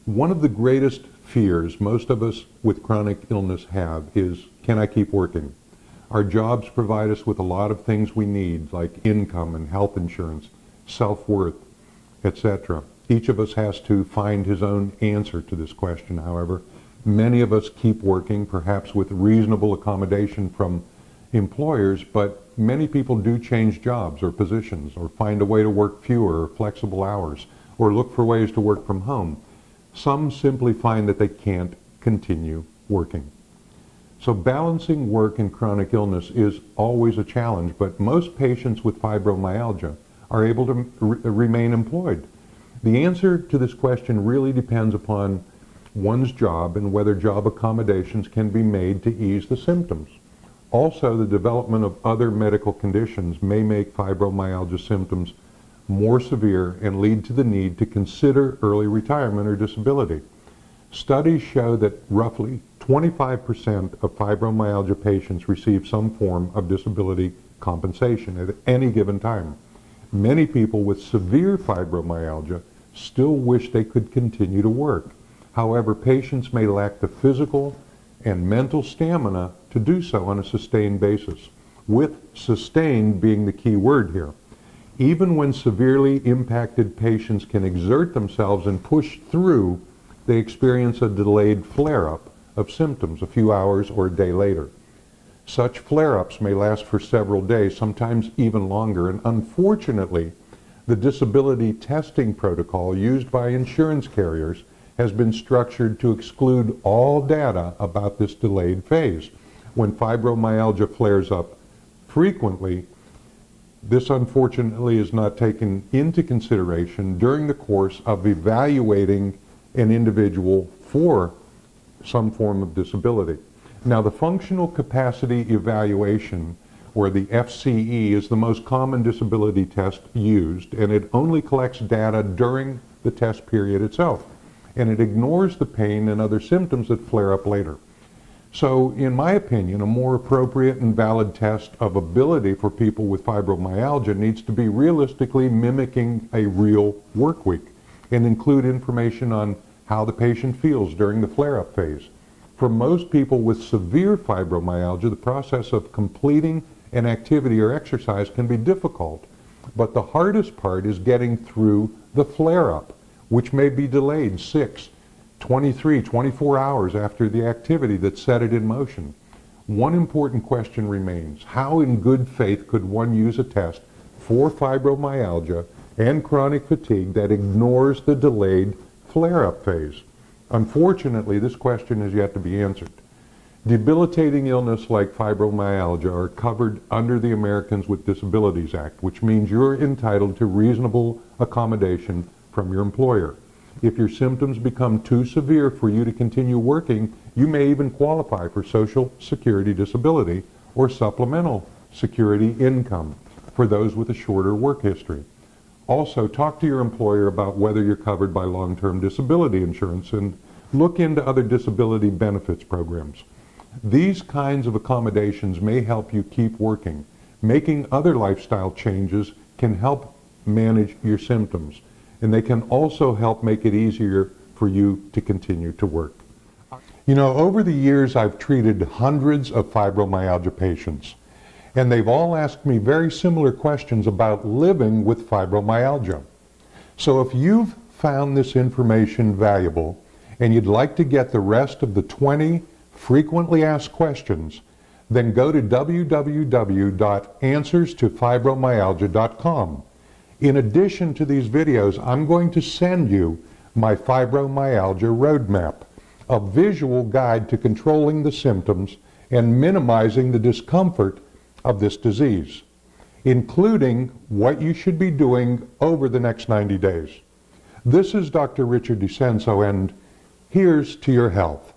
One of the greatest fears most of us with chronic illness have is, can I keep working? Our jobs provide us with a lot of things we need, like income and health insurance, self-worth, etc. Each of us has to find his own answer to this question, however. Many of us keep working, perhaps with reasonable accommodation from employers, but many people do change jobs or positions, or find a way to work fewer or flexible hours, or look for ways to work from home. Some simply find that they can't continue working. So balancing work and chronic illness is always a challenge, but most patients with fibromyalgia are able to remain employed. The answer to this question really depends upon one's job and whether job accommodations can be made to ease the symptoms. Also, the development of other medical conditions may make fibromyalgia symptoms more severe and lead to the need to consider early retirement or disability. Studies show that roughly 25% of fibromyalgia patients receive some form of disability compensation at any given time. Many people with severe fibromyalgia still wish they could continue to work. However, patients may lack the physical and mental stamina to do so on a sustained basis, with sustained being the key word here. Even when severely impacted patients can exert themselves and push through, they experience a delayed flare-up of symptoms a few hours or a day later. Such flare-ups may last for several days, sometimes even longer, and unfortunately, the disability testing protocol used by insurance carriers has been structured to exclude all data about this delayed phase. When fibromyalgia flares up frequently, this unfortunately is not taken into consideration during the course of evaluating an individual for some form of disability. Now, the functional capacity evaluation, or the FCE, is the most common disability test used, and it only collects data during the test period itself, and it ignores the pain and other symptoms that flare up later. So, in my opinion, a more appropriate and valid test of ability for people with fibromyalgia needs to be realistically mimicking a real work week and include information on how the patient feels during the flare-up phase. For most people with severe fibromyalgia, the process of completing an activity or exercise can be difficult, but the hardest part is getting through the flare-up, which may be delayed 6, 23, 24 hours after the activity that set it in motion. One important question remains: how in good faith could one use a test for fibromyalgia and chronic fatigue that ignores the delayed flare-up phase? Unfortunately, this question is yet to be answered. Debilitating illness like fibromyalgia are covered under the Americans with Disabilities Act, which means you're entitled to reasonable accommodation from your employer. If your symptoms become too severe for you to continue working, you may even qualify for Social Security disability or supplemental security income for those with a shorter work history. Also, talk to your employer about whether you're covered by long-term disability insurance and look into other disability benefits programs. These kinds of accommodations may help you keep working. Making other lifestyle changes can help manage your symptoms, and they can also help make it easier for you to continue to work. You know, over the years I've treated hundreds of fibromyalgia patients, and they've all asked me very similar questions about living with fibromyalgia. So if you've found this information valuable and you'd like to get the rest of the 20 frequently asked questions, then go to www.answerstofibromyalgia.com. In addition to these videos, I'm going to send you my fibromyalgia roadmap, a visual guide to controlling the symptoms and minimizing the discomfort of this disease, including what you should be doing over the next 90 days. This is Dr. Richard DiCenso, and here's to your health.